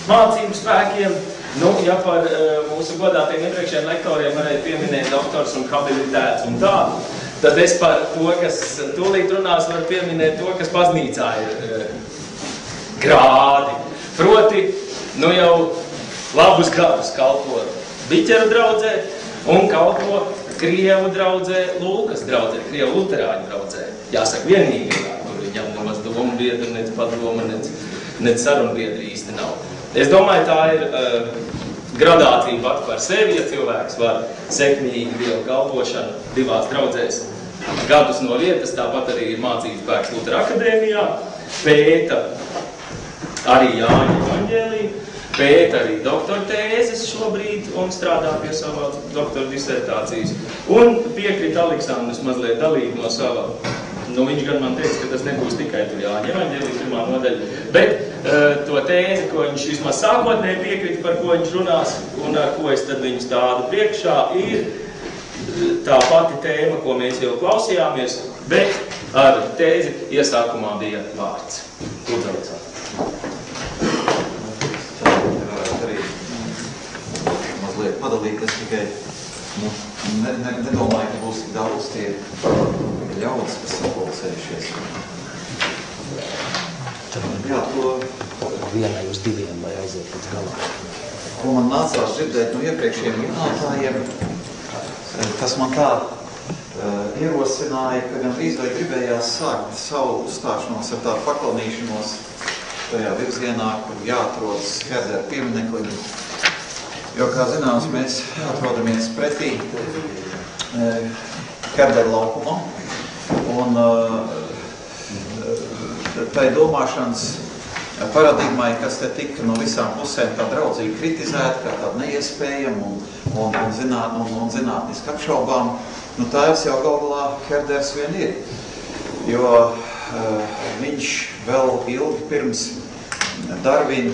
mācību spēkiem. Nu, ja par mūsu godātiem iepriekšējiem lektoriem varēja pieminēt doktors un habilitēts un tā, tad es par to, kas tūlīt runās, varu pieminēt to, kas baznīcā ir grādi. Proti, nu jau labus gadus kalpo biķeru draudzē un kalpo Krievu draudzē, Lūkas draudzē, Krievu luterāņu draudzē. Jāsaka, vienīgajā, kur viņam nemaz domu biedru, nec padoma, nec sarunbiedri īsti nav. Es domāju, tā ir gradācija pat par sevi, ja cilvēks var sekmīgi Dievu kalpošanu divās draudzēs gadus no vietas, tāpat arī ir mācības spēks Lutera akadēmijā, pēta arī Jāņa evaņģēliju, pēta arī doktora tēzes šobrīd un strādā pie savā doktora disertācijas. Un piekrīt Aleksandrs mazliet dalīt no sava. Nu, viņš gan man teica, ka tas nebūs tikai tur Jāņa evaņģēlija 1. nodaļa, bet to tēzi, ko viņš vismaz sākotnēji piekrita, par ko viņš runās un ar ko es tad viņu stādu priekšā, ir tā pati tēma, ko mēs jau klausījāmies, bet ar tēzi iesākumā bija vārds. Lūdzu, arī mazliet padalīties tikai, nedomāju, ka būs tik daudz tie ļaudis, kas sapulcējušies. Jā, to vienai uz diviem, lai aiziet līdz galā. Ko man nācās dzirdēt no iepriekšējiem runātājiem, tas man tā ierosināja, ka gandrīz vai gribējās sākt savu uzstāšanos ar tādu paklanīšanos tajā virzienā, kur jāatrodas Herdera piemineklim. Jo, kā zināms, mēs atrodamies pretī Herdera laukumam, un tai domāšanas paradigmai, kas te tika no visām pusēm tā draudzīgi kritizēta, kā tāda neiespējama un zinātniski apšaubām, nu tēvs jau galvā Herders vien ir. Jo viņš vēl ilgi pirms Darwina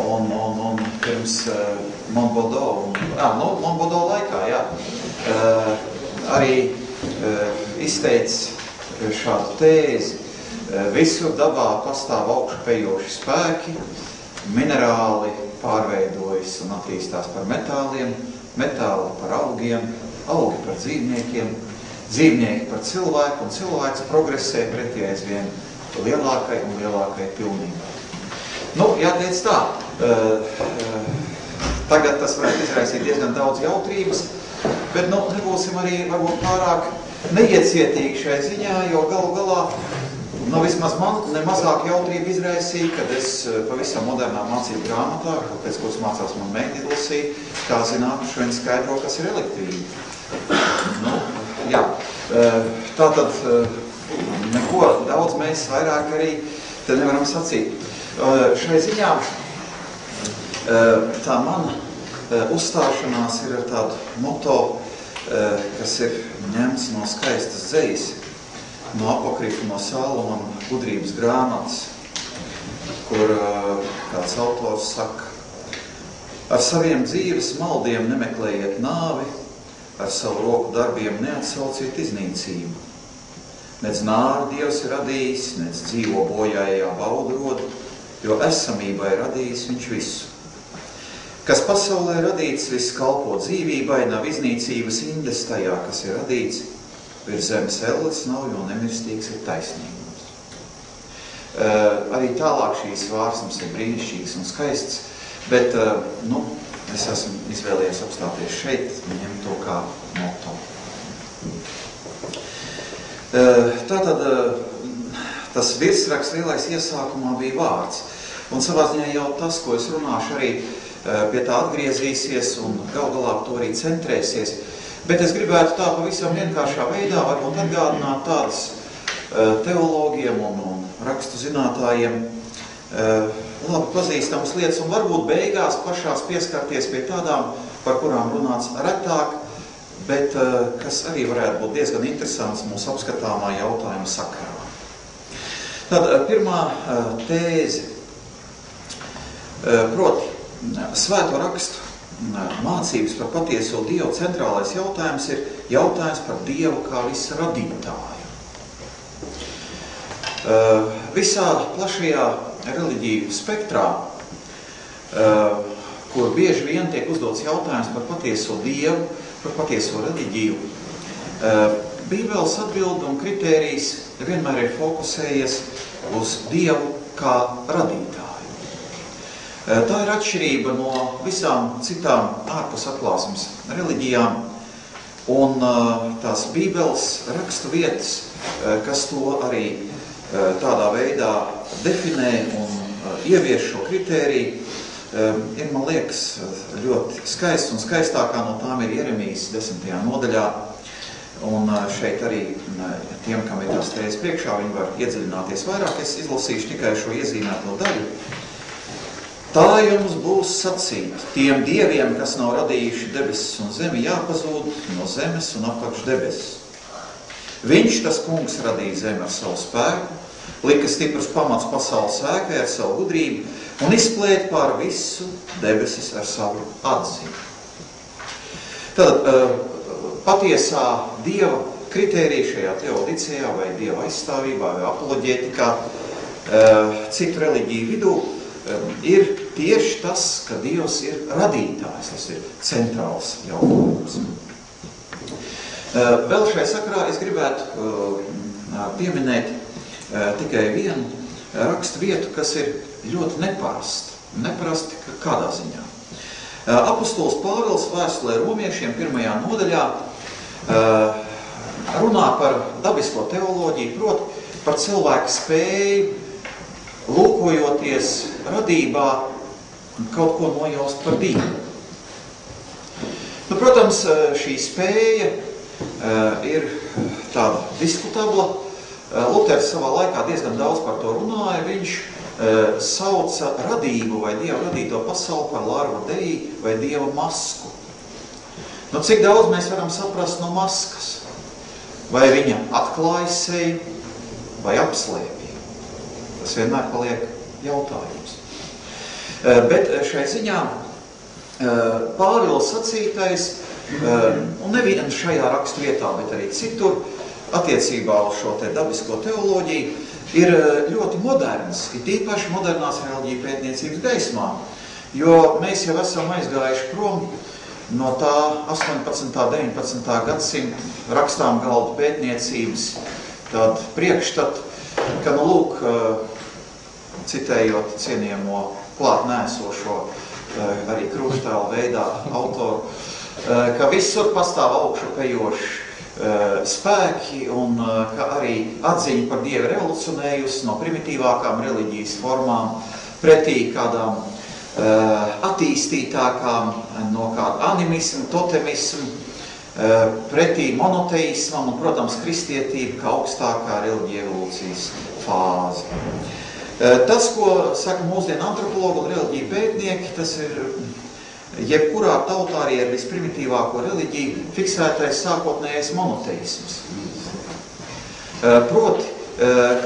un pirms Montbaudot, Montbaudot laikā, jā, arī izteica šādu tēzi. Visur dabā pastāv augšupejoši spēki, minerāli pārveidojas un attīstās par metāliem, metāli par augiem, augi par dzīvniekiem, dzīvnieki par cilvēku un cilvēks progresē pretī aizvien lielākai un lielākai pilnībai. Nu, jāteic tā, tagad tas varētu izraisīt diezgan daudz jautrības, bet nu, nebūsim arī varbūt pārāk neiecietīgi šai ziņā, jo galu galā nu, vismaz man nemazāk jautrību izraisīja, kad es pavisam modernā mācību grāmatā, pēc kuras mācās man meitni lasīt, kā zinātne šodien skaidro, kas ir elektrība. Nu, jā, tātad neko daudz mēs vairāk arī te nevaram sacīt. Šai ziņā tā mana uzstāšanās ir ar tādu moto, kas ir ņemts no skaistas dzejas, no apokrifa, no Salomona gudrības grāmatas, kur kāds autors saka: ar saviem dzīves maldiem nemeklējiet nāvi, ar savu roku darbiem neatsauciet iznīcību. Nec nāru Dievs ir radījis, nec dzīvo bojājā baudu rodu, jo esamībai radījis viņš visu. Kas pasaulē radīts, viss kalpo dzīvībai, nav iznīcības indes tajā, kas ir radīts. Virs zemes elles nav, jo nemirstīgs ir taisnīgums. Arī tālāk šīs vārsmas ir brīnišķīgas un skaists, bet nu, es esmu izvēlējies apstāties šeit, ņemt to kā moto. Tātad tas virsraksts lielais iesākumā bija vārds. Un savā ziņā jau tas, ko es runāšu, arī pie tā atgriezīsies un gal galā to arī centrēsies. Bet es gribētu tā pavisam vienkāršā veidā varbūt atgādināt tādas teologiem un rakstu zinātājiem labi pazīstamas lietas un varbūt beigās pašās pieskarties pie tādām, par kurām runāts retāk, bet kas arī varētu būt diezgan interesants mūsu apskatāmā jautājuma sakarā. Tad pirmā tēze, proti, svēto rakstu mācības par patieso Dievu centrālais jautājums ir jautājums par Dievu kā visa radītāju. Visā plašajā reliģiju spektrā kur bieži vien tiek uzdots jautājums par patieso Dievu, par patieso reliģiju. Bībeles atbilde un kritērijs vienmēr ir fokusējies uz Dievu kā radītāju. Tā ir atšķirība no visām citām ārpus atklāsmes reliģijām, un tās Bībeles rakstu vietas, kas to arī tādā veidā definē un ievieš šo kritēriju, ir, man liekas, ļoti skaists, un skaistākā no tām ir Jeremijas 10. nodaļā. Un šeit arī tiem, kam ir tās tēzes priekšā, viņi var iedziļināties vairāk. Es izlasīšu tikai šo iezīmēto daļu. Tā jums būs sacīt, tiem dieviem, kas nav radījuši debesis un zemi, jāpazūd no zemes un apakš debesis. Viņš, tas kungs, radīja zemi ar savu spēku, lika stiprus pamats pasaules ēkai ar savu gudrību un izplēt pār visu debesis ar savu atziņu. Tad patiesā Dieva kritērija šajā teodicejā vai Dieva aizstāvībā vai apoloģētikā citu reliģiju vidū ir tieši tas, ka Dievs ir radītājs. Tas ir centrāls jautājums. Vēl šai sakarā es gribētu pieminēt tikai vienu rakstu vietu, kas ir ļoti neparasta. Neparasti kādā ziņā. Apostols Pāvils vēstulē romiešiem 1. nodaļā runā par dabisko teoloģiju, proti par cilvēku spēju, lūkojoties radībā, kaut ko nojaust par Dievu. Nu, protams, šī spēja ir tāda diskutabla. Luters savā laikā diezgan daudz par to runāja. Viņš sauca radību vai Dieva radīto pasauli par larva dei vai Dieva masku. Nu, cik daudz mēs varam saprast no maskas? Vai viņa atklāja seju vai apslēpja? Tas vienmēr paliek jautājums. Bet šai ziņā Pāvila sacītais, un nevien šajā rakstu vietā, bet arī citur, attiecībā uz šo te dabisko teoloģiju, ir ļoti moderns, ir tīpaši modernās reliģiju pētniecības gaismā, jo mēs jau esam aizgājuši prom no tā 18. 19. gadsimta rakstām galdu pētniecības tādu priekšstatu, ka, nu lūk, citējot cienījamo klāt nēsošo arī krustēlu veidā autoru, ka visur pastāv augšu pejoši spēki un ka arī atziņa par Dievu revolucionējusi no primitīvākām reliģijas formām pretī kādām attīstītākām, no kāda animismu, totemismu, pretī monoteismam un, protams, kristietība kā augstākā reliģija evolūcijas fāze. Tas, ko saka mūsdienu antropologi un reliģiju pētnieki, tas ir jebkurā tautā arī ar visprimitīvāko reliģiju fiksētais sākotnējais monoteisms. Proti,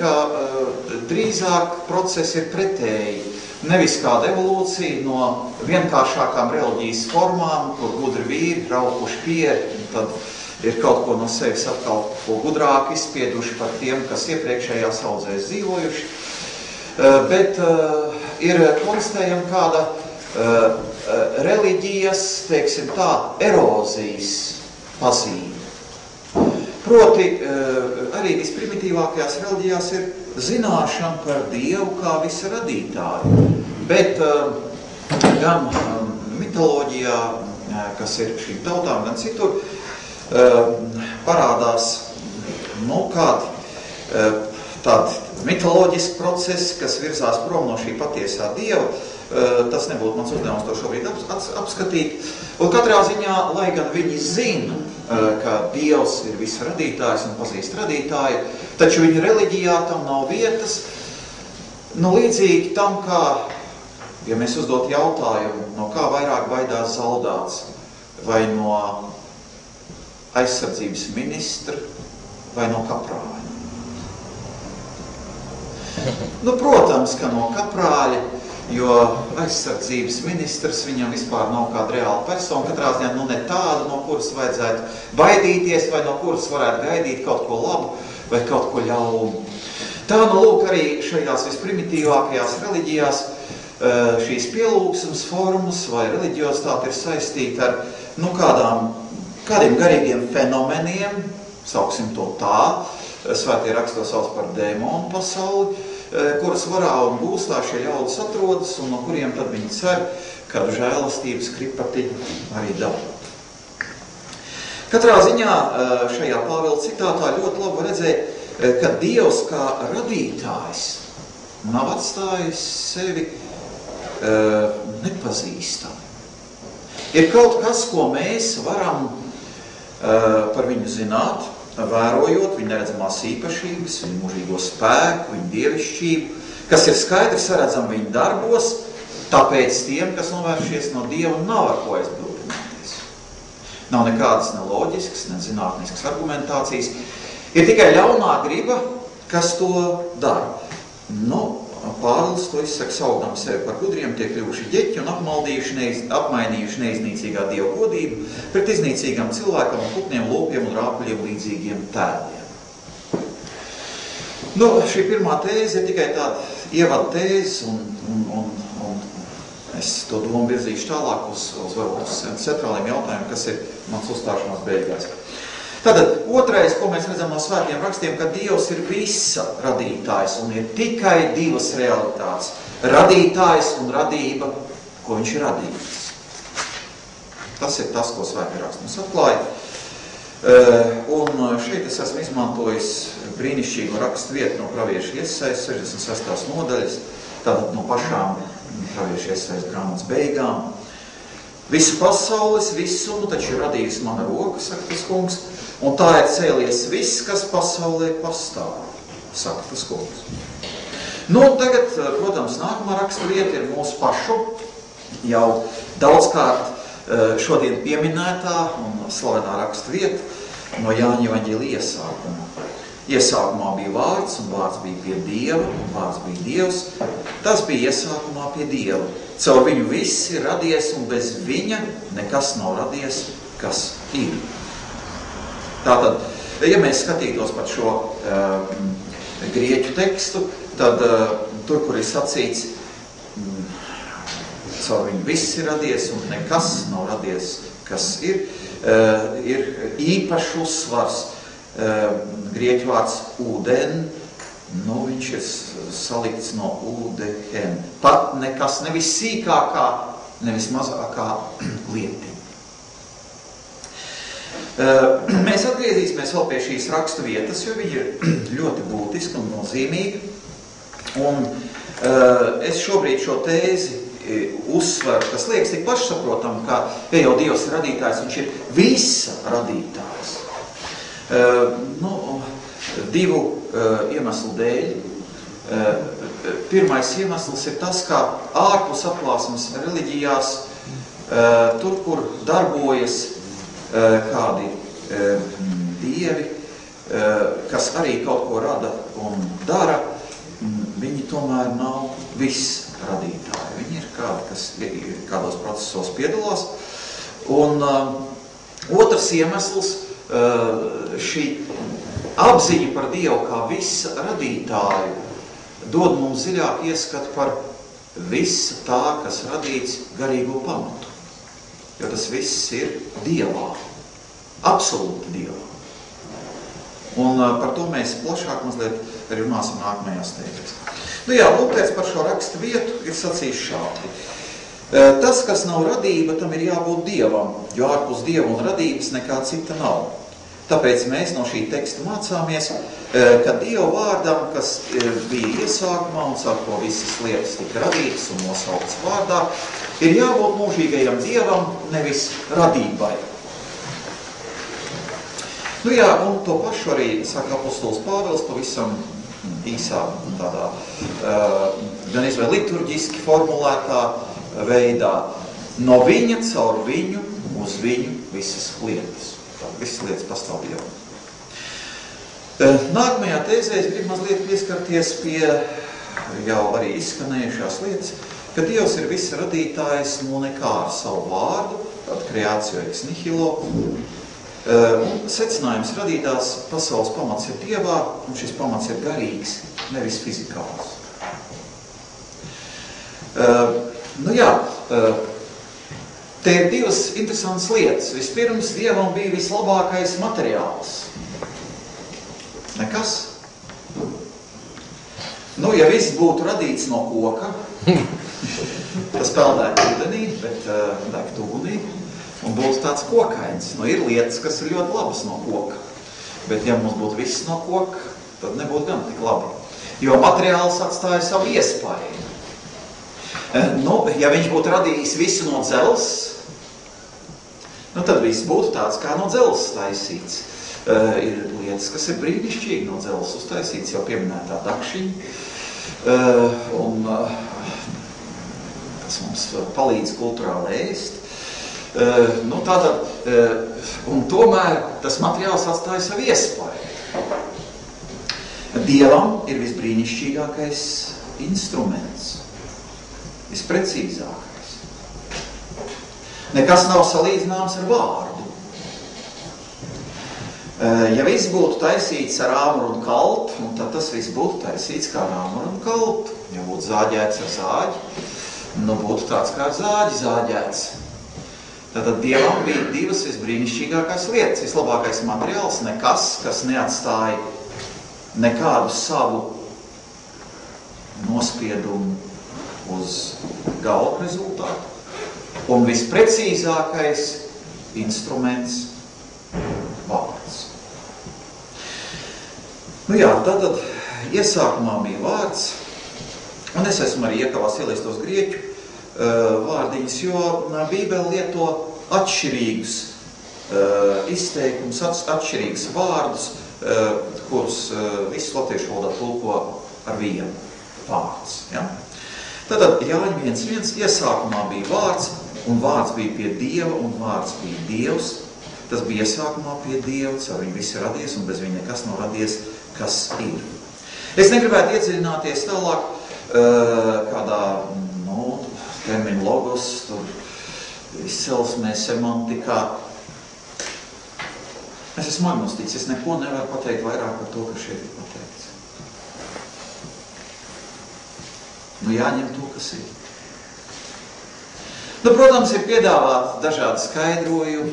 ka drīzāk procesi ir pretēji, nevis kāda evolūcija no vienkāršākām reliģijas formām, kur gudri vīri, raukuši pieri, tad ir kaut ko no sevis atkal ko gudrāk izspieduši par tiem, kas iepriekšējās audzēs dzīvojuši. Bet ir konstatējama kāda reliģijas, teiksim tā, erozijas pazīme. Proti, arī visprimitīvākajās reliģijās ir zināšana par Dievu kā visa radītāju, bet gan mitoloģijā, kas ir šīm tautām, gan citur, parādās tādi mitoloģiski procesi, kas virzās prom no šī patiesā Dieva. Tas nebūtu mans uzdevums to šobrīd apskatīt. Un katrā ziņā, lai gan viņi zina, ka Dievs ir visu radītājs un pazīst radītāju, taču viņu reliģijā tam nav vietas. Nu, līdzīgi tam, kā, ja mēs uzdot jautājumu, no kā vairāk baidās zaudāts, vai no aizsardzības ministra, vai no kaprāļa. Nu, protams, ka no kaprāļa, jo aizsardzības ministrs viņam vispār nav kāda reāla persona, katrā ziņā ne tāda, no kuras vajadzētu baidīties, vai no kuras varētu gaidīt kaut ko labu, vai kaut ko ļaunu. Tā, nu lūk, arī šajās visprimitīvākajās reliģijās šīs pielūgsmes formas vai reliģiozitāte ir saistīta ar kādiem garīgiem fenomeniem, sauksim to tā, svētie raksti to sauc par dēmonu pasauli, kuras varā un gūstā šie ļaudis atrodas un no kuriem tad viņi cer kādu žēlastības kripatiņu arī dabūt. Katrā ziņā šajā Pāvila citātā ļoti labi redzēt, ka Dievs kā radītājs nav atstājis sevi nepazīstami. Ir kaut kas, ko mēs varam par viņu zināt, vērojot viņa neredzamās īpašības, viņa mūžīgo spēku, viņa dievišķību, kas ir skaidri saredzam viņa darbos, tāpēc tiem, kas novēršies no Dieva, nav ar ko aizbildināties. Nav nekādas ne loģiskas, ne zinātniskas argumentācijas. Ir tikai ļaunā griba, kas to dara. Pāvils to izsaka saukdam sevi par gudriem, tiek kļuvuši ģeķi un apmainījuši neiznīcīgā Dieva godību pret iznīcīgām cilvēkam un putniem, lopiem un rāpuļiem līdzīgiem tēliem. Šī pirmā tēze ir tikai tāda ievada tēze un es to domu virzīšu tālāk uz centrāliem jautājumiem, kas ir mans uzstāšanās beigās. Tātad otrais, ko mēs redzam no svētiem rakstiem, ka Dievs ir visa radītājs un ir tikai divas realitātes. Radītājs un radība, ko viņš ir radījis. Tas ir tas, ko svētie raksti mums atklāja. Un šeit es esmu izmantojis brīnišķīgu rakstu vietu no pravieša Iesajas 66. nodaļas, tātad no pašām pravieša Iesajas grāmatas beigām. Visu pasaules visumu taču ir radījis mana roka, saka tas kungs, un tā ir cēlies viss, kas pasaulē pastāv, saka tas kungs. Tagad, protams, nākamā raksta vieta ir mūsu pašu jau daudzkārt šodien pieminētā un slavenā raksta vieta no Jāņa evaņģēlija iesākuma. Iesākumā bija vārds, un vārds bija pie Dieva, un vārds bija Dievs. Tas bija iesākumā pie Dieva. Caur viņu viss ir radies, un bez viņa nekas nav radies, kas ir. Tātad, ja mēs skatītos par šo grieķu tekstu, tad tur, kur ir sacīts, caur viņu viss ir radies, un nekas nav radies, kas ir īpašs uzsvars. Grieķu vārds ūden, viņš ir salikts no ūdehen. Pat nekas, nevis sīkākā, nevis mazākā lietiņa. Mēs atgriezīsimies vēl pie šīs rakstu vietas, jo viņa ir ļoti būtiska un nozīmīga. Un es šobrīd šo tēzi uzsveru, kas liekas tik pašsaprotam, ka jau Dievs ir radītājs, viņš ir visa radītājs. Divu iemeslu dēļ. Pirmais iemesls ir tas, ka ārpus atklāsmes reliģijās, tur, kur darbojas kādi dievi, kas arī kaut ko rada un dara, viņi tomēr nav viss radītāji. Viņi ir kādi, kas kādos procesos piedalās. Un otrs iemesls, šī apziņa par Dievu kā visa radītāju dod mums dziļāk ieskatu par visu tā, kas radīts garīgo pamatu. Jo tas viss ir Dievā, absolūti Dievā. Un par to mēs plašāk mazliet arī runāsim nākamajās tēzēs. Lūtēts par šo rakstu vietu ir sacījis šādi. Tas, kas nav radība, tam ir jābūt Dievam, jo ārpus Dieva un radības nekā cita nav. Tāpēc mēs no šī teksta mācāmies, ka Dieva vārdam, kas bija iesākumā un caur ko visas lietas tika radītas un nosauktas vārdā, ir jābūt mūžīgajam Dievam, nevis radībai. Un to pašu arī saka apostols Pāvils pavisam īsā tādā gan izvēl liturģiski formulētā veidā. No viņa, caur viņu, uz viņu visas lietas. Visas lietas pastāv Dievam. Nākamajā tēzē es gribu mazliet pieskarties pie jau arī izskanējušās lietas, ka Dievs ir visa radītājs no nekā ar savu vārdu, tāda creatio ex nihilo. Un secinājums radītās pasaules pamats ir Dievā, un šis pamats ir garīgs, nevis fizikāls. Te ir divas interesantas lietas. Vispirms Dievam bija vislabākais materiāls. Nekas. Ja viss būtu radīts no koka, tas peldētu ūdenī, bet degt ugunī, un būtu tāds kokains. Ir lietas, kas ir ļoti labas no koka. Bet ja mums būtu viss no koka, tad nebūtu gan tik labi. Jo materiāls atstāja savu iespaidu. Ja viņš būtu radījis visu no dzels, tad viss būtu tāds kā no dzels taisīts. Ir lietas, kas ir brīnišķīgi no dzels uztaisīts, jau pieminētā dakšiņa. Tas mums palīdz kulturāli ēst. Un tomēr tas materiāls atstāja savu iespaidu. Dievam ir visbrīnišķīgākais instruments, visprecīzākais. Nekas nav salīdzināms ar vārdu. Ja viss būtu taisīts ar āmuru un kaltu, tad tas viss būtu taisīts kā ar āmuru un kaltu. Ja būtu zāģēts ar zāģi, būtu tāds kā ar zāģi zāģēts. Tātad Dievam bija divas visbrīnišķīgākās lietas. Vislabākais materiāls, nekas, kas neatstāja nekādu savu nospiedumu uz gala rezultātu. Un visprecīzākais instruments vārds. Tātad iesākumā bija vārds, un es esmu arī iekavās ielīst tos grieķu vārdiņus, jo Bībele lieto atšķirīgus izteikumus, atšķirīgus vārdus, kurus visus latviešu valodā tulko ar vienu vārds. Ja? Tātad Jāņa 1.1. iesākumā bija vārds, un vārds bija pie Dieva, un vārds bija Dievs. Tas bija iesākumā pie Dieva, ar viņu viss ir radies, un bez viņa nekas nav radies, kas ir. Es negribētu iedziļināties tālāk kādā terminu logos, izcelsmē, semantikā. Es esmu agnostiķis, es neko nevaru pateikt vairāk par to, kas šeit ir pateikts. Jāņem to, kas ir. Protams, ir piedāvāt dažādi skaidrojumi,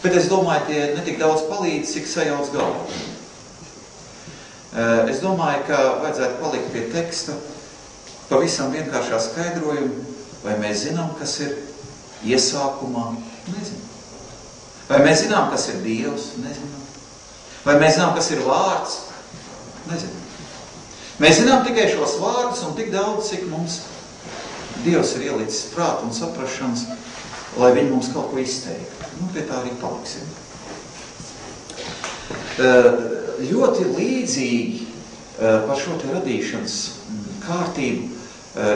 bet es domāju, tie netik daudz palīdz, cik sajauc galvu. Es domāju, ka vajadzētu palikt pie teksta pavisam vienkāršā skaidrojuma, vai mēs zinām, kas ir iesākumā? Nezinām. Vai mēs zinām, kas ir Dievs? Nezinām. Vai mēs zinām, kas ir vārds? Nezinām. Mēs zinām tikai šos vārdus un tik daudz, cik mums Dievs ir ielicis prātu un saprašanas, lai viņi mums kaut ko izteiktu. Pie tā arī paliksim. Ļoti līdzīgi par šo te radīšanas kārtību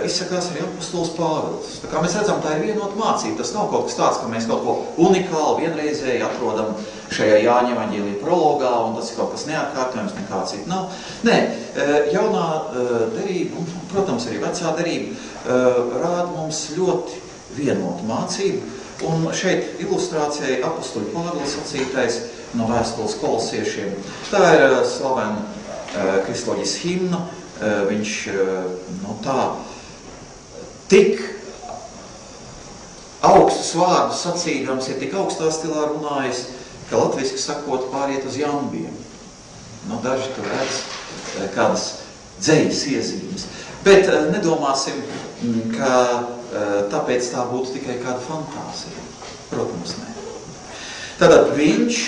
izsakās arī apostols Pāvils. Tā kā mēs redzam, tā ir vienota mācība. Tas nav kaut kas tāds, ka mēs kaut ko unikāli, vienreizēji atrodam šajā Jāņa evaņģēlija prologā, un tas ir kaut kas neatkārtojams, nekā cita nav. Nē, jaunā derība, un, protams, arī vecā derība rāda mums ļoti vienotu mācību. Un šeit ilustrācijai apostoļu Pāvila sacītais no vēstules kolosiešiem. Tā ir slavena kristoloģijas himna. Viņš tik augstus vārdus sacīdams, ir tik augstā stilā runājis, ka latviski sakot pāriet uz jambiem. Daži tur redz kādas dzejas iezīmes. Bet nedomāsim, ka tāpēc tā būtu tikai kāda fantāzija. Protams, nē. Tātad viņš,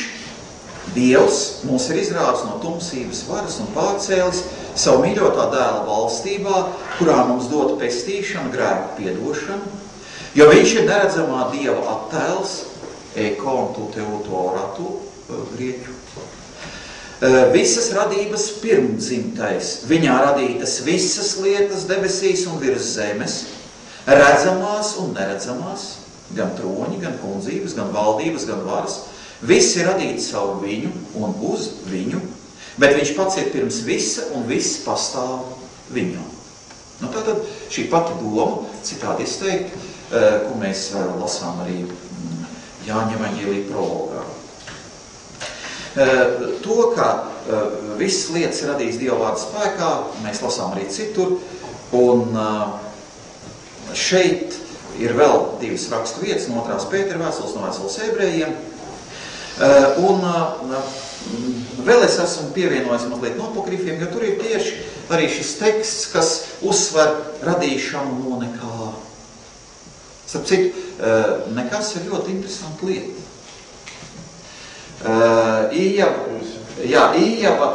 Dievs, mūs ir izrādis no tumsības varas un pārcēlis savu mīļotā dēla valstībā, kurā mums dot pestīšanu, grēku piedošanu, jo viņš ir neredzamā Dieva attēls, ekontu teuto oratu, grieķu. Visas radības pirmdzimtais, viņā radītas visas lietas debesīs un virs zemes, redzamās un neredzamās, gan troņi, gan kundzības, gan valdības, gan varas, viss ir radīts savu viņu un uz viņu, bet viņš pats ir pirms visa un viss pastāv viņam. Tātad šī pati doma, citādi izteikt, ko mēs lasām arī Jāņa evaņģēlija prologā. To, ka visas lietas radīs Dieva vārda spēkā, mēs lasām arī citur, un šeit ir vēl divas rakstu vietas, no 2. Pētera vēstules, no Vēstules ebrejiem. Vēl es esmu pievienojis mazliet no apokrifiem, jo tur ir tieši arī šis teksts, kas uzsver radīšanu no nekā. Starp citu, nekas ir ļoti interesanta lieta. Ījaba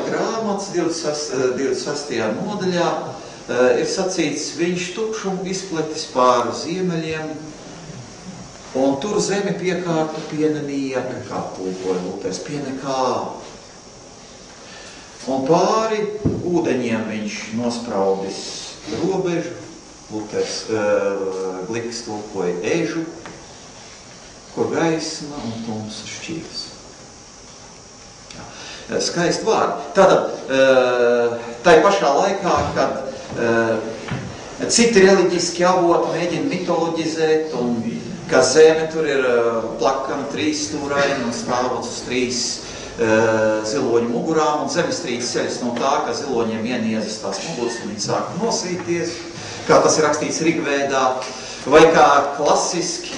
grāmatas 26. nodaļā ir sacīts, viņš tukšumu izpletis pāri ziemeļiem, un tur zemi piekārta pie nenieka, kā tulkoja Luters, pie nekā. Un pāri ūdeņiem viņš nospraudis robežu, Luters Gliks tulkoja ežu, kur gaisma un tumsa šķiras. Skaisti vārdi. Tātad, tai pašā laikā, kad citi reliģiski avoti mēģina mitoloģizēt, un ka zeme tur ir plakana 3 stūraini un stāvots uz 3 ziloņu mugurām, un zemestrīces ceļas no tā, ka ziloņiem ieniezas tās muguras, un viņi sāk nosīties, kā tas ir rakstīts Rigvēdā, vai kā klasiski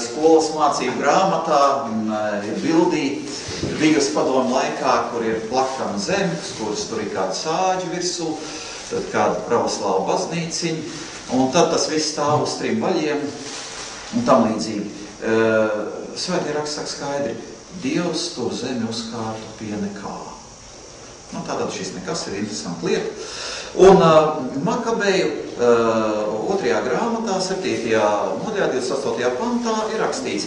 skolas mācību grāmatā ir bildīt bijusi padomu laikā, kur ir plakana zemes, kuras tur ir kāda sāģi virsū, tad kāda pravoslāva baznīciņa, un tad tas viss stāv uz 3 vaļiem un tam līdzīgi. Svētie raksti saka skaidri, Dievs tur zemi uzkārtu pie nekā. Tātad šis nekas ir interesanta lieta. Un Makabeju 2. grāmatā, 7. nodaļā, 28. pantā ir rakstīts: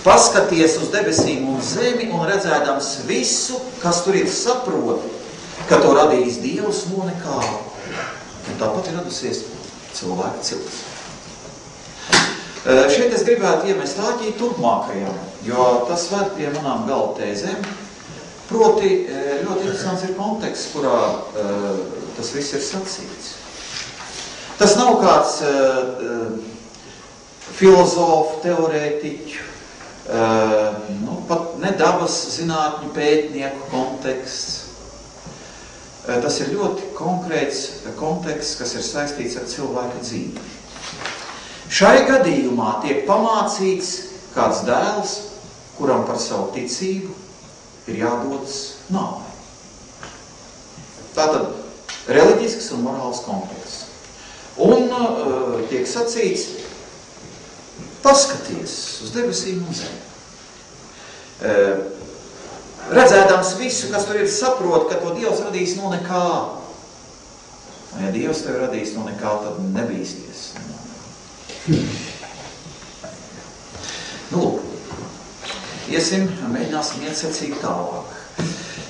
paskaties uz debesīm un zemi un redzēdams visu, kas tur ir, saproti, ka to radījis Dievs no nekā. Un tāpat ir radusies cilvēka cilts. Šeit es gribētu iemest āķī turpmākajam, jo tas ved pie manām galva tēzēm. Proti, ļoti interesants ir konteksts, kurā tas viss ir sacīts. Tas nav kāds filozofu, teorētiķu, pat ne dabas zinātņu pētnieku konteksts. Tas ir ļoti konkrēts konteksts, kas ir saistīts ar cilvēka dzīvi. Šai gadījumā tiek pamācīts kāds dēls, kuram par savu ticību ir jādodas nāvei. Tātad reliģisks un morāls konteksts. Un tiek sacīts, paskaties uz debesīm un zemi. Redzēdams visu, kas tur ir, saprot, ka to Dievs radīs no nekā. Ja Dievs tevi radīs no nekā, tad nebīsties. Lūk, mēģināsim iet secīgi tālāk.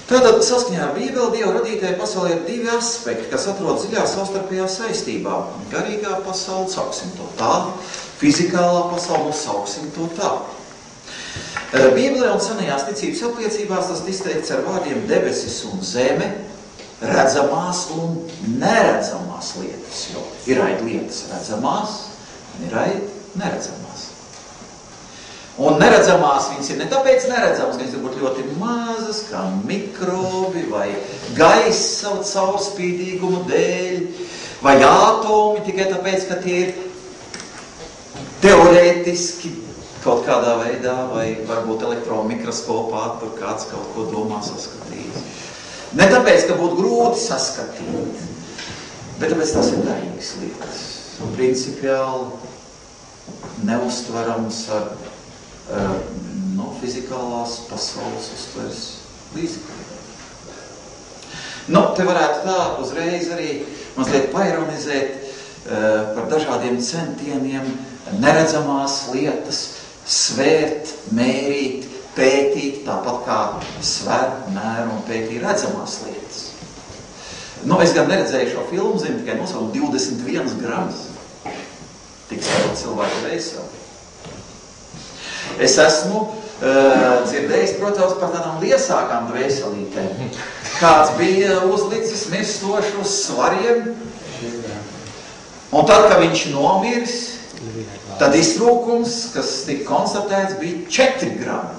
Tātad saskaņā ar Bībeli Dieva radītajai pasaulē ir 2 aspekti, kas atrod dziļā savstarpējā saistībā. Garīgā pasaule, sauksim to tā, fizikālā pasaule, sauksim to tā. Bībelē un senajās ticības apliecībās tas izteikts ar vārdiem debesis un zeme, redzamās un neredzamās lietas, jo ir lietas redzamās, ir neredzamās. Un neredzamās viņas ir ne tāpēc neredzamas, ka viņas ir būt ļoti mazas, kā mikrobi vai gaisa caurspīdīguma dēļ, vai atomi tikai tāpēc, ka tie ir teorētiski kaut kādā veidā, vai varbūt elektronmikroskopā tur kāds kaut ko domā saskatīt. Ne tāpēc, ka būtu grūti saskatīt, bet tāpēc tās ir daļīgas lietas. Un principiāli neuztverams ar fizikālās pasaules uztveres līdzekļiem. Te varētu tā uzreiz arī mazliet paironizēt par dažādiem centieniem neredzamās lietas svērt, mērīt, pētīt, tāpat kā sver, mēru un pētīt redzamās lietas. Es gan neredzēju šo filmu, zinu tikai nosaukt 21 grams. Tik svarot cilvēku veiseli. Es esmu dzirdējis, protams, par tādām liesākām dvēselītēm. Kāds bija uzlicis mirstošu uz svariem, un tad, kad viņš nomirs, tad iztrūkums, kas tika konstatēts, bija 4 grami.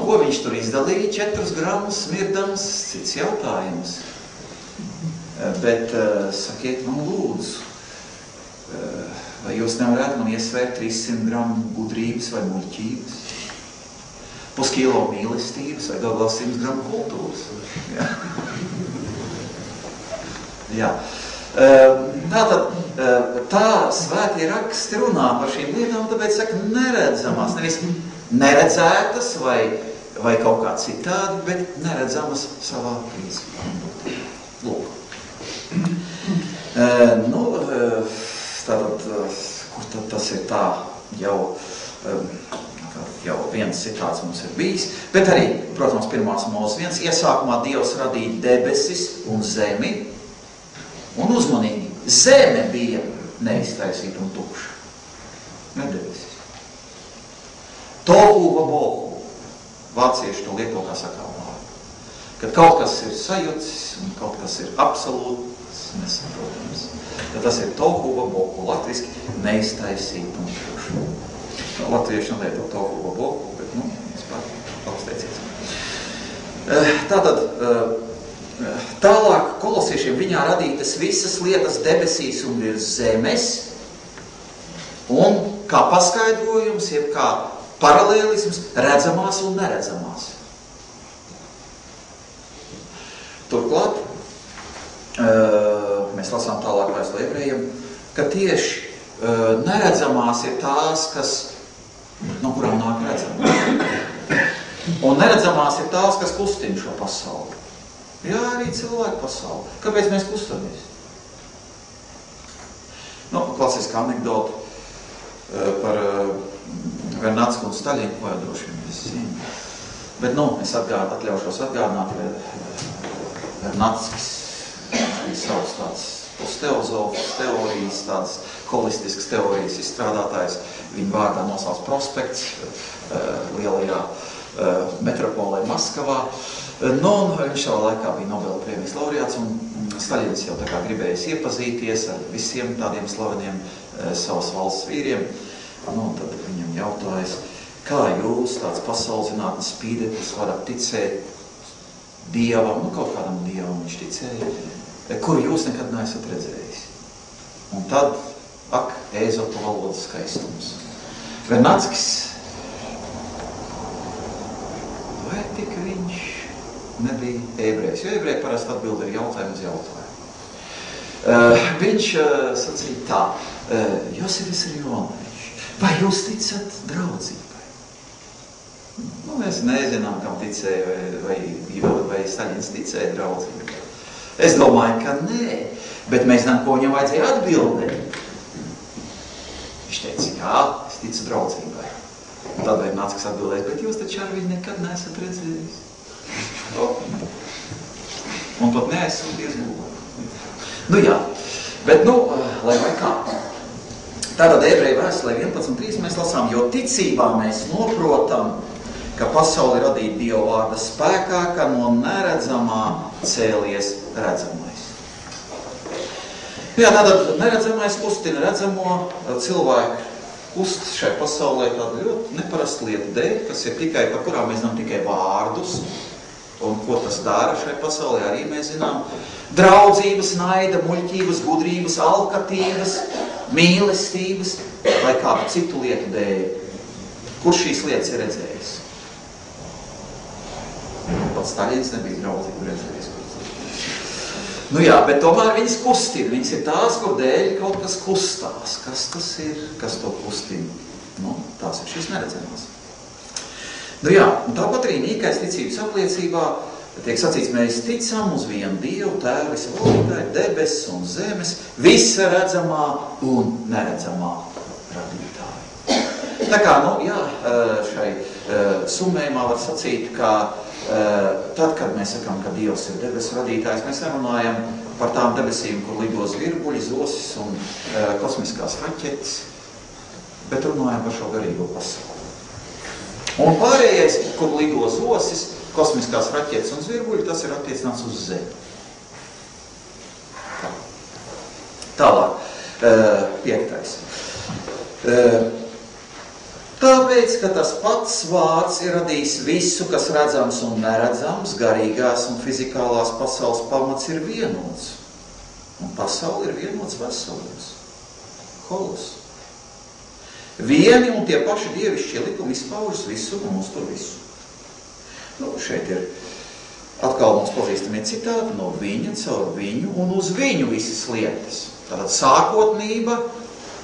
Ko viņš tur izdalīja? 4 gramus smirdams, cits jautājums. Bet sakiet man lūdzu, vai jūs nevarētu man iesvērt 300 gramu gudrības vai muļķības? Puskilo mīlestības vai galvā 100 gramu kultūras? Jā. Jā. Tātad tā svētie raksti runā par šīm lietām, tāpēc saka neredzamās, nevis neredzētas vai kaut kā citādi, bet neredzamas savā principā. Lūk. Tātad, kur tad tas ir tā jau viens citāts mums ir bijis, bet arī, protams, 1. Mūzes 1, iesākumā Dievs radīja debesis un zemi, un uzmanīgi, zeme bija neiztaisīta un tukša. Ne debesis. Tohu va bohu. Vācieši to lieto kā sakāmā. Kad kaut kas ir sajucis un kaut kas ir absolūts nesaprotams. Tad tas ir tohu va bohu. Latviski neiztaisīt un tukša. Latvieši nelieto tohu va bohu, bet, vispār apsteiciet. Tātad, tālāk kolosiešiem viņā radītas visas lietas debesīs un virs zemes, un kā paskaidrojums, jeb kā paralēlisms, redzamās un neredzamās. Turklāt, mēs lasām tālāk vēstuli Ebrejiem, ka tieši neredzamās ir tās, no kurām nāk redzamās. Un neredzamās ir tās, kas kustina šo pasauli. Jā, arī cilvēku pasauli. Kāpēc mēs kustamies? Klasiska anekdota par Vernadsku un Staļinu, ko jau droši vien visi zina. Bet, es atļaušos atgādināt, Vernadskis bija savs tāds pusteozofs teorijas, tādas holistiskas teorijas izstrādātājs. Viņa vārdā nosauc prospekts lielajā metropolē Maskavā. Un viņš savā laikā bija Nobela prēmijas laureāts, un Staļins jau tā kā gribējis iepazīties ar visiem tādiem slaveniem savas valsts vīriem. Tad viņam jautājas, kā jūs, tāds pasaules zinātnes spīdeklis, varat ticēt Dievam, kaut kādam Dievam viņš ticēja, kuru jūs nekad neesat redzējis. Un tad, Ēzopa valodas skaistums. Vernadskis, vai tik viņš nebija ebrejs? Jo ebreji parasti atbild ar jautājumu uz jautājumu. Viņš sacīja tā, Josifis Rjonovičs, vai jūs ticat draudzībai? Mēs nezinām, kam ticēja, vai Staļins ticēja draudzībai. Es domāju, ka nē, bet mēs zinām, ko viņam vajadzēja atbildēt. Viņš teica, jā, es ticu draudzībai. Un tad Vernadskis atbildēja, bet jūs taču ar viņu nekad neesat redzējis. Un pat neaizsūties gulēt. Jā, bet lai vai kā. Tātad Ebreju vēstulē 11.3 mēs lasām, jo ticībā mēs noprotam, ka pasauli radīja Dieva vārda spēkā, ka no neredzamā cēlies redzamais. Tātad neredzamais kustina redzamo, cilvēku kust šai pasaulē tāda ļoti neparasta lieta dēļ, kas ir tikai, par kurām mēs zinām tikai vārdus, un ko tas dara šai pasaulē, arī mēs zinām. Draudzības, naida, muļķības, gudrības, alkatības, mīlestības, vai kādu citu lietu dēļ. Kurš šīs lietas ir redzējis? Pats Staļins nebija draudzību redzējis. Bet tomēr viņas kustina. Viņas ir tās, kur dēļ kaut kas kustās. Kas tas ir, kas to kustina? Tās ir šīs neredzamās. Tāpat arī nīkais ticības apliecībā tiek sacīts, mēs ticam uz vienu Dievu, Tēvu visvaldītāju, debesis un zemes, visa redzamā un neredzamā radītāju. Tā kā, šai summējumā var sacīt, ka tad, kad mēs sakām, ka Dievs ir debesu radītājs, mēs nerunājam par tām debesīm, kur lido zvirbuļi, zosis un kosmiskās raķetes, bet runājam par šo garīgo pasauli. Un pārējais, kur lido zosis, kosmiskās raķetes un zvirbuļi, tas ir attiecināts uz Zemi. Tālāk, 5. Tāpēc, ka tas pats vārds ir radījis visu, kas redzams un neredzams, garīgās un fizikālās pasaules pamats ir vienots. Un pasauli ir vienots veselības. Holos. Vieni un tie paši dievišķie likumi izpaužas visu un uztur visu. Nu, šeit ir atkal mums pazīstamie citāti no viņa, caur viņu un uz viņu visas lietas. Tātad sākotnība,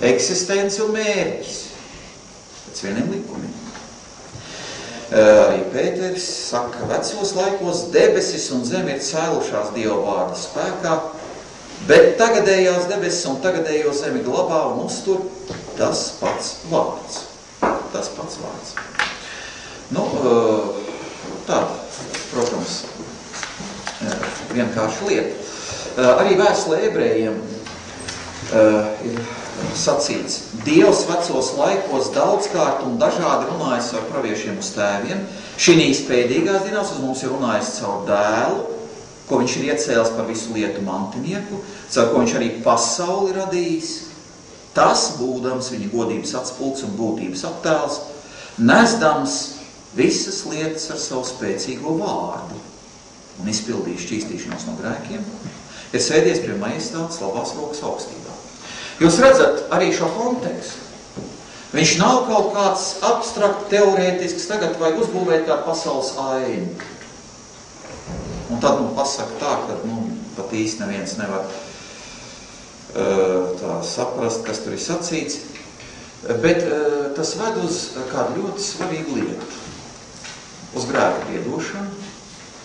eksistence un mērķis. Pēc vieniem likumiem. Arī Pēteris saka, vecos laikos debesis un zeme ir cēlušās Dieva vārda spēkā, bet tagadējās debesis un tagadējo zemi glabā un uztur tas pats vārds. Tas pats vārds. Nu, tāda, protams, vienkārši lieta. Arī vēstulē ebrejiem ir sacīts, Dievs vecos laikos daudzkārt un dažādi runājis ar praviešiem uz tēviem. Šinīs pēdīgās dienās uz mums ir runājis caur dēlu, ko viņš ir iecēlis par visu lietu mantinieku, caur ko viņš arī pasauli radījis. Tas, būdams viņa godības atspulks un būtības attēls, nesdams visas lietas ar savu spēcīgo vārdu un izpildījis šķīstīšanos no grēkiem, ir sēdies pie majestātes labās rokas augstībā. Jūs redzat arī šo kontekstu. Viņš nav kaut kāds abstrakt, teorētisks, tagad vajag uzbūvēt kā pasaules ainu. Un tad pasaka tā, ka pat īsti neviens nevar tā saprast, kas tur ir sacīts. Bet tas ved uz kādu ļoti svarīgu lietu. Uz grēku piedošanu,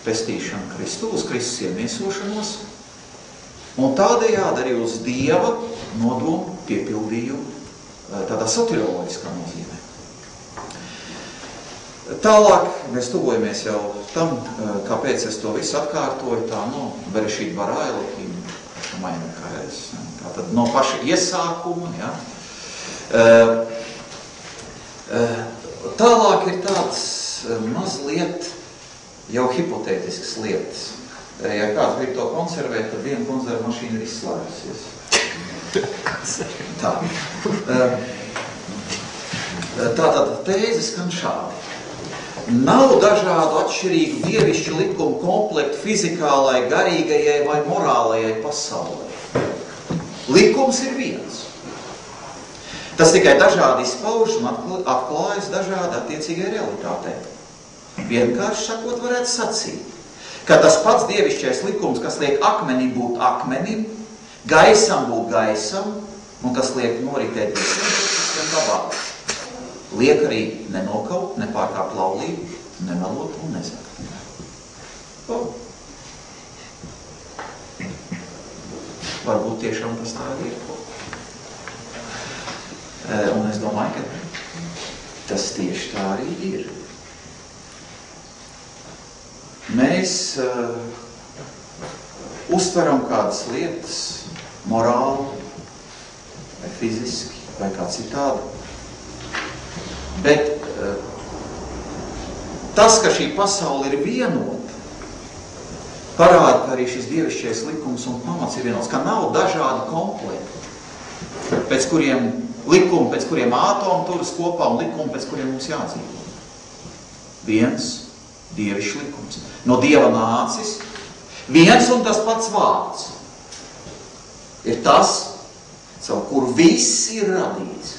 pestīšanu Kristu, uz Kristus iemiesošanos, un tādējādi arī uz Dieva nodomu piepildījumu tādā soterioloģiskā nozīmē. Tālāk mēs tuvojamies jau tam, kāpēc es to visu atkārtoju, tā Berešīt bara Elohim, tātad no paša iesākuma, ja. Tālāk ir tāds mazliet jau hipotētisks lietas. Ja kāds grib to konservēt, tad viena konserva mašīna ir izslēgusies. Tā. Tātad tēze skan šādi. Nav dažādu atšķirīgu dievišķu likumu komplektu fizikālai, garīgajai vai morālajai pasaulē. Likums ir viens. Tas tikai dažādi izpauž un atklājas dažādi attiecīgai realitātei. Vienkārši sakot, varētu sacīt, ka tas pats dievišķais likums, kas liek akmenim būt akmenim, gaisam būt gaisam, un kas liek noritēt visiem labāk, liek arī nenokaut, nepārkāpt laulību, nemelot un nezakt. Varbūt tiešām tas tā ir. Un es domāju, ka tas tieši tā arī ir. Mēs uztveram kādas lietas morāli, vai fiziski, vai kā citādi. Bet tas, ka šī pasaule ir vienota, parāda, ka arī šis dievišķais likums un pamats ir vienots, ka nav dažādi komplekti, pēc kuriem ātomi turas kopā un likumi, pēc kuriem mums jādzīvo. Viens dievišķs likums. No Dieva nācis, viens un tas pats vārds. Ir tas, caur kuru viss ir radīts.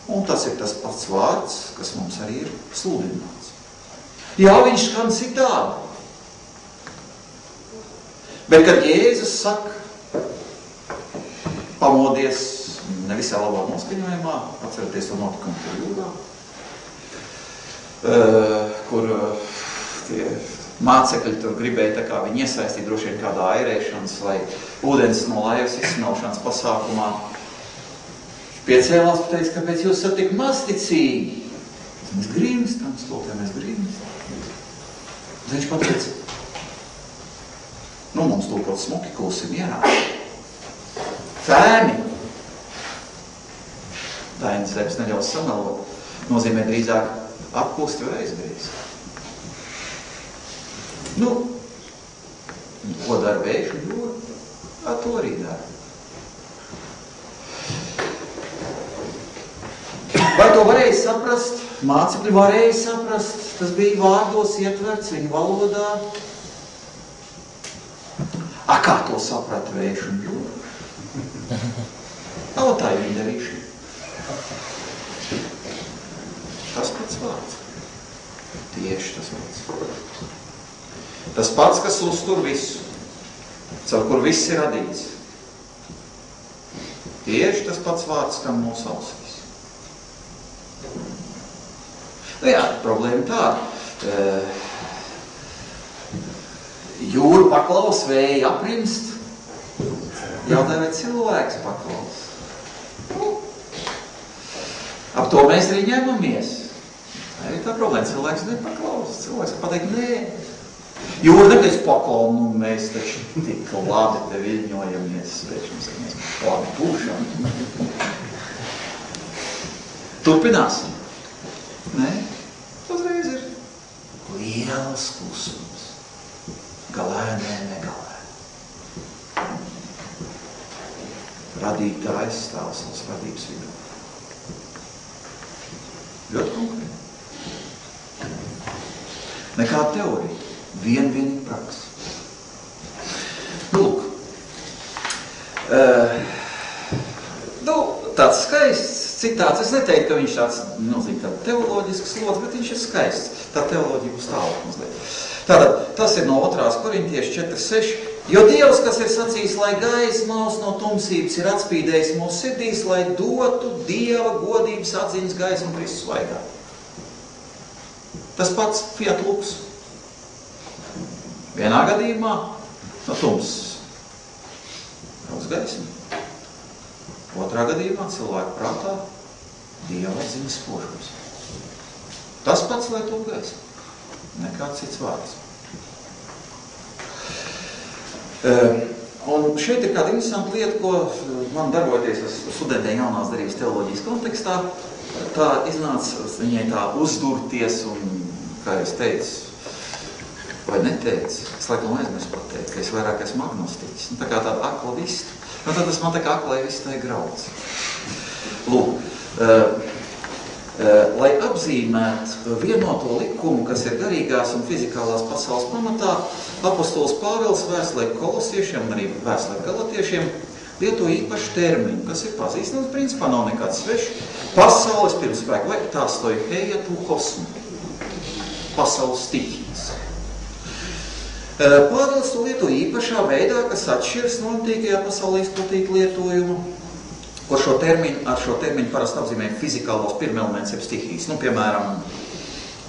Un tas ir tas pats vārds, kas mums arī ir sludināts. Jā, viņš skan citādi. Bet, kad Jēzus saka, pamodies nevisā labā noskaņojumā, atceraties to notikumu tur jūrā, kur tie mācekļi tur gribēja tā kā viņi iesaistīt droši vien kādā airēšanas vai ūdens no laivas izsmelšanas pasākumā. Piecēlās, pateica, kāpēc jūs esat tik mazticīgi? Mēs grīmstam, stultē, mēs grīmstam. Viņš pateica, mums tūkot smuki, klusi mierā. Fēni. Dainis Zebs neļaus samelot. Nozīmē drīzāk apkust vai aizgrīst. Ko dara vējuši un jūra? To arī dara. Vai to varēja saprast? Mācekļi varēja saprast. Tas bija vārdos ietverts viņu valodā. Kā to saprat vējš un jūra? Tā ir viņa darīšana. Tas pats vārds. Tieši tas pats. Tas pats, kas uztur visu, caur kur viss ir radīts. Tieši tas pats vārds, kam mūsu ausīs. Jā, problēma tāda. Jūra paklaus, vēja aprimst. Jautājumā, vai cilvēks paklaus. Ap to mēs arī ņemamies. Tā ir tā problēma. Cilvēks nepaklaus. Cilvēks pateikt, nē. Jūra nekais paklau, nu mēs taču tik labi te viļņojamies. Mēs labi būšam. Turpināsim. Nē, uzreiz ir liels klusums. Galēnē, negalēnē. Radītājs stāv savas radības vidū. Ļoti konkrēti. Nekā teorija. Vienīgi praksa. Lūk. Tāds skaists citāts. Es neteiktu, ka viņš tāds milzīgi tāds teoloģisks slods, bet viņš ir skaists. Tā teoloģija būs tālāk mazliet. Tātad, tas ir no 2. Korintiešu 4:6. Jo Dievs, kas ir sacījis, lai gaismas no tumsības ir atspīdējis mūsu sirdīs, lai dotu Dieva godības atziņas gaismu Kristus vaidā. Tas pats Fiat Lux. Vienā gadījumā no tumsas brauc gaisma. Otrā gadījumā cilvēku prātā Dieva atziņas spožums. Tas pats, lai to gaisma. Nekāds cits vārds. Un šeit ir kāda interesanta lieta, ko man darbojoties ar studentiem jaunās darības teoloģijas kontekstā, tā iznāca viņai tā uzdurties un, kā es teicu, vai neteicu, es laikam aizmirsu pateikt, ka es vairāk esmu agnostiķis, tā kā tāda akla vista. Nu, tad tas man tā kā aklai vistai grauds. Lūk, lai apzīmētu vienoto likumu, kas ir garīgās un fizikālās pasaules pamatā, apostols Pāvils vēstulē kolosiešiem un arī vēstulē galatiešiem lieto īpašu terminu, kas ir pazīstams, principā nav nekāds svešs. Pasaules pirmspēka, vai tā stoiheia tu kosmu. Pasaules stihijas. Pāvils to lieto īpašā veidā, kas atšķiras no antīkajā pasaulē izplatītu lietojumu, ko ar šo terminu parasti apzīmē fizikālos pirmelements jeb stihijas. Nu, piemēram,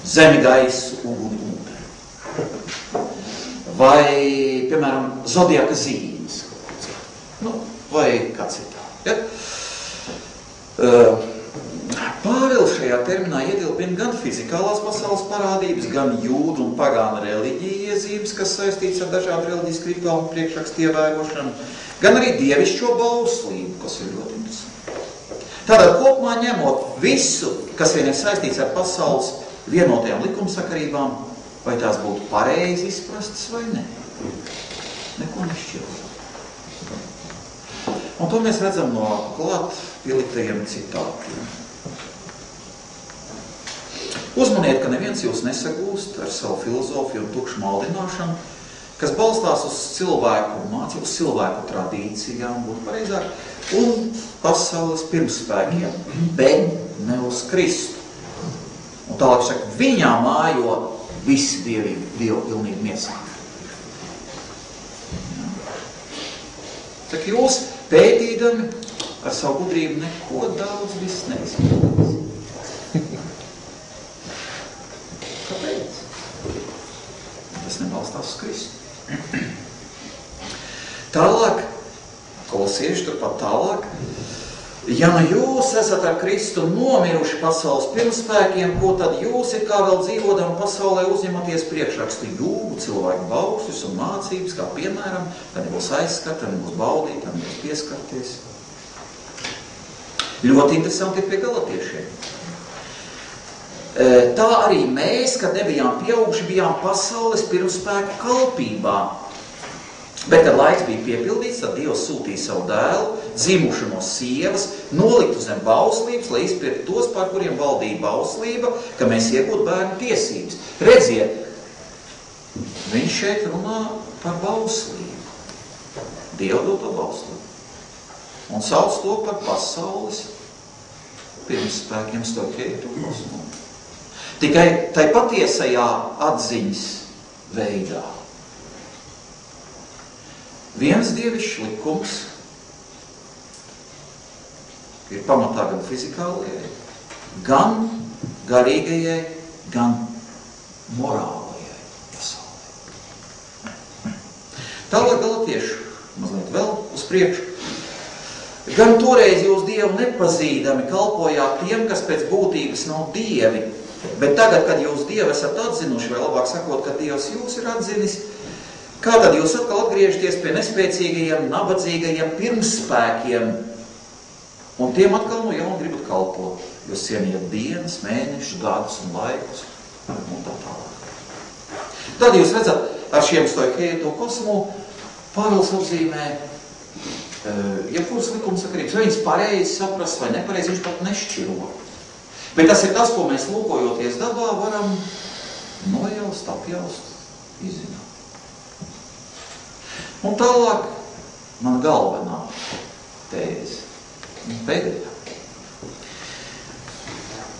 zemi, gaisu, uguni, ūdeni. Vai, piemēram, zodiaka zīmes. Nu, vai kā citā. Ja? Pāvils šajā terminā ietilpina gan fizikālās pasaules parādības, gan jūdu un pagāna reliģija iezīmes, kas saistīts ar dažādu reliģisku rituālu un priekšrakstu ievērošanu, gan arī dievišķo bauslību, kas ir ļoti interesanti. Tātad kopumā ņemot visu, kas vien ir saistīts ar pasaules vienotajām likumsakarībām, vai tās būtu pareizi izprastas vai ne. Neko nešķirt. Un to mēs redzam no klāt pieliktajiem citātiem. Uzmaniet, ka neviens jūs nesagūst ar savu filozofiju un tukšu maldināšanu, kas balstās uz cilvēku mācību, uz cilvēku tradīcijām, būtu pareizāk, un pasaules pirmspēkiem, bet ne uz Kristu. Un tālāk saka, viņā mājo visi dievu pilnīgi miesā. Saka, jūs pētīdami ar savu gudrību neko daudz viss neizpildīs. Kāpēc? Tas nebalstās uz Kristu. Tālāk, kolosieši turpat tālāk, ja nu jūs esat ar Kristu nomiruši pasaules pirmspēkiem, ko tad jūs ir kā vēl dzīvodam pasaulē uzņematies priekšrakstu jūgu, cilvēku bausļus un mācības, kā piemēram, kad nebūs aizskata, kad nebūs baudīt, kad nebūs pieskarties. Ļoti interesanti ir pie galatiešiem. Tā arī mēs, kad nebijām pieauguši, bijām pasaules pirmspēku kalpībā. Bet, kad laiks bija piepildīts, tad Dievs sūtīja savu dēlu, dzimušu no sievas, noliktu zem bauslības, lai izpirktu tos, pār kuriem valdīja bauslība, ka mēs iegūtu bērnu tiesības. Redziet, viņš šeit runā par bauslību. Dievu doto balstu. Un sauc to par pasaules pirmspēkiem stoikeitu kosmu. Tikai tai patiesajā atziņas veidā. Viens dievišķs likums ir pamatā gan fizikālajai, gan garīgajai, gan morālajai pasaulē. Tālāk galatieši, mazliet vēl uz priekšu. Gan toreiz jūs Dievu nepazīdami kalpojāt tiem, kas pēc būtības nav dievi, bet tagad, kad jūs Dievu esat atzinuši, vai labāk sakot, kad Dievs jūs ir atzinis, kā tad jūs atkal atgriežaties pie nespēcīgajiem, nabadzīgajiem pirmspēkiem, un tiem atkal no jauna gribat kalpot. Jūs cienījat dienas, mēnešus, gadus un laikus, un tā tālāk. Tad jūs redzat, ar šiem stoikeitu kosmu Pāvils apzīmē jebkuras likumsakarības, vai viņas pareizi saprast vai nepareizi, viņš pat nešķiro. Bet tas ir tas, ko mēs lūkojoties dabā varam nojaust, apjaust, izzināt. Un tālāk man galvenā tēze, pēdējā.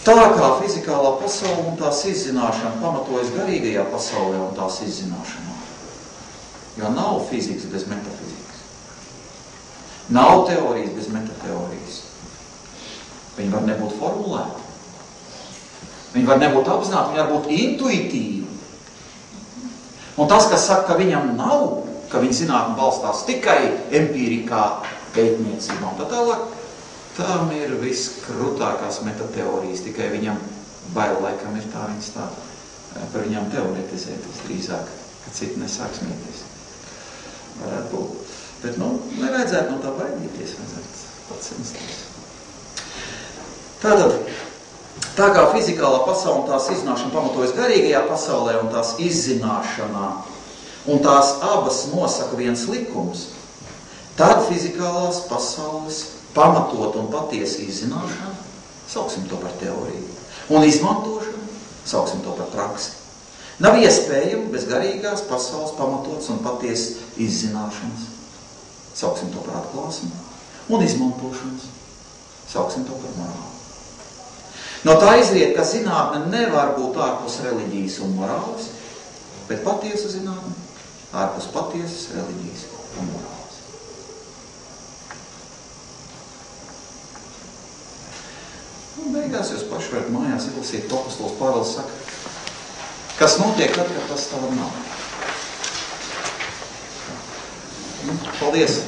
Tā kā fizikālā pasaule un tās izzināšana pamatojas garīgajā pasaulē un tās izzināšanā, jo nav fizikas bez metafizikas. Nav teorijas bez metateorijas. Viņi var nebūt formulēti. Viņi var nebūt apzināti, viņi var būt intuitīvi. Un tas, kas saka, ka viņam nav, ka viņa zinātne balstās tikai empīrikā pētniecībā. Un tā tālāk, tām ir viskrutākās metateorijas, tikai viņam bail laikam ir tā, viņas tā par viņām teoretizēt, drīzāk, ka citi nesāk smieties. Varētu būt. Bet, nevajadzētu no tā baidīties, vajadzētu pats censties. Tātad, tā kā fizikālā pasaule un tās izzināšana pamatojas garīgajā pasaulē un tās izzināšanā, un tās abas nosaka viens likums, tad fizikālās pasaules pamatot un patiesa izzināšana, sauksim to par teoriju, un izmantošanu, sauksim to par praksi. Nav iespējami bez garīgās pasaules pamatots un patiesa izzināšanas. Sauksim to par atklāsmu un izmantošanas. Sauksim to par morālu. No tā izriet, ka zinātne nevar būt ārpus reliģijas un morāles, bet patiesa zinātne ārpus patiesas reliģijas un morāles. Un beigās jūs paši varat mājās izlasīt, ko apostols Pāvils saka, kas notiek tad, kad tas tā nav. Paldies!